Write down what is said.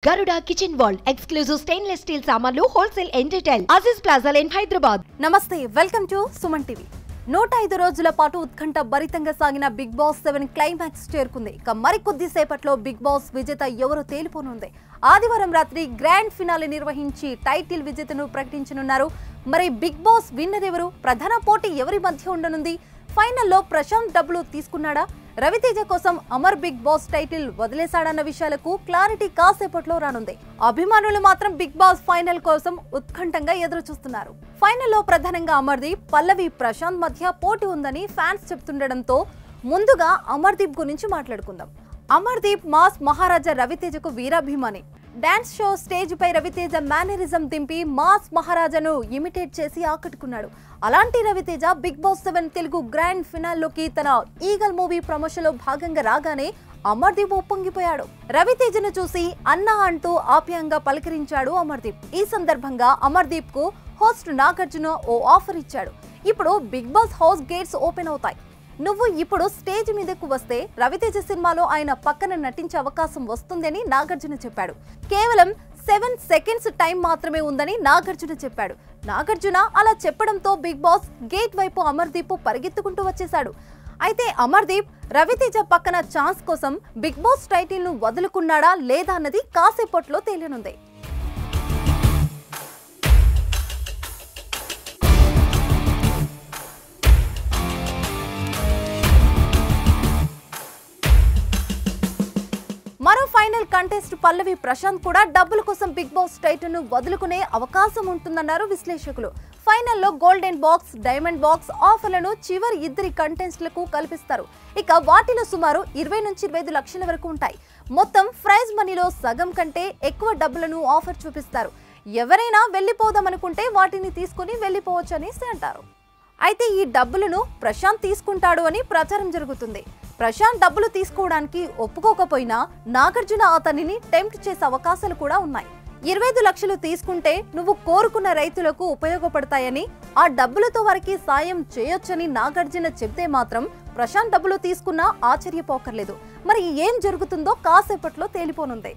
Garuda Kitchen World exclusive stainless steel సామాన్లు wholesale and retail Aziz Plaza in Hyderabad. నమస్తే welcome to Suman TV. 105 రోజుల పాటు ఉత్కంఠ భరితంగా సాగిన బిగ్ బాస్ 7 క్లైమాక్స్ చేరుకుంది. ఇక మరికొద్ది సేపట్లో బిగ్ బాస్ విజేత ఎవరో తేలిపోనుంది. ఆదివారం రాత్రి గ్రాండ్ ఫినాలే నిర్వహించి టైటిల్ విజేతను ప్రకటించనున్నారు. మరి బిగ్ బాస్ విన్నర్ ఎవరు? ప్రధాన పోటీ ఎవరి మధ్య ఉండనుంది? ఫైనల్లో ప్రశాంత్ డబ్బులు తీసుకున్నాడా? రవితేజ కోసం అమర్ బిగ్ బాస్ టైటిల్ వదిలేశాడన్న విషయాలకు క్లారిటీ కాసేపట్లో రానుంది. అభిమానులు మాత్రం బిగ్ బాస్ ఫైనల్ కోసం ఉత్కంఠంగా ఎదురు చూస్తున్నారు. ఫైనల్లో ప్రధానంగా అమర్దీప్, పల్లవి, ప్రశాంత్ మధ్య పోటీ ఉందని ఫ్యాన్స్ చెప్తుండడంతో ముందుగా అమర్దీప్ గురించి మాట్లాడుకుందాం. అమర్దీప్ మాస్ మహారాజా రవితేజకు వీరాభిమాని. డాన్స్ షో స్టేజ్ పై రవితేజ మేనరిజం దింపి మాస్ మహారాజాను ఇమిటేట్ చేసి ఆకట్టుకున్నాడు. అలాంటి Ravi Teja Bigg Boss 7 Telugu grand ఫినాల్లోకి తన ఈగల్ మూవీ ప్రమోషన్ లో భాగంగా రాగానే అమర్దీప్ ఉప్పొంగిపోయాడు. రవితేజను చూసి అన్నా అంటూ ఆప్యాయంగా పలకరించాడు అమర్దీప్. ఈ సందర్భంగా అమర్దీప్ కు హోస్ట్ నాగార్జున ఓ ఆఫర్ ఇచ్చాడు. ఇప్పుడు Bigg Boss house gates open అవుతాయి. నువ్వు ఇప్పుడు స్టేజ్ మీదకు వస్తే రవితేజ సినిమాలో ఆయన పక్కన నటించే అవకాశం వస్తుందని నాగార్జున చెప్పాడు. కేవలం 7 సెకండ్స్ టైం మాత్రమే ఉందని నాగార్జున చెప్పాడు. నాగార్జున అలా చెప్పడంతో బిగ్ బాస్ గేట్ వైపు అమర్దీప్ పరిగెత్తుకుంటూ వచ్చేశాడు. అయితే అమర్దీప్ రవితేజ పక్కన ఛాన్స్ కోసం బిగ్ బాస్ టైటిల్ ను వదులుకున్నాడా లేదా అన్నది కాసేపట్లో తేలినుంది. మరో ఫైనల్ కంటెస్ట్ పల్లవి, ప్రశాంత్ కూడా డబ్బుల కోసం బిగ్ బాస్ టైటిల్ ను వదులుకునే అవకాశం ఉంటుందన్నారు విశ్లేషకులు. ఫైనల్లో గోల్డెన్ బాక్స్, డైమండ్ బాక్స్ ఆఫర్లను చివరి ఇద్దరి కంటెస్ట్లకు కల్పిస్తారు. ఇక వాటిలో సుమారు 20 నుంచి 25 లక్షల వరకు ఉంటాయి. మొత్తం ప్రైజ్ మనీలో సగం కంటే ఎక్కువ డబ్బులను ఆఫర్ చూపిస్తారు. ఎవరైనా వెళ్లిపోదామనుకుంటే వాటిని తీసుకుని వెళ్లిపోవచ్చు అని అంటారు. అయితే ఈ డబ్బులను ప్రశాంత్ తీసుకుంటాడు అని ప్రచారం జరుగుతుంది. ప్రశాంత్ డబ్బులు తీసుకోవడానికి ఒప్పుకోకపోయినా నాగార్జున అతనిని టెంప్ట్ చేసే అవకాశాలు కూడా ఉన్నాయి. 25 లక్షలు తీసుకుంటే నువ్వు కోరుకున్న రైతులకు ఉపయోగపడతాయని, ఆ డబ్బులతో వారికి సాయం చేయొచ్చని నాగార్జున చెబితే మాత్రం ప్రశాంత్ డబ్బులు తీసుకున్నా ఆశ్చర్యపోకర్లేదు. మరి ఏం జరుగుతుందో కాసేపట్లో తేలిపోనుంది.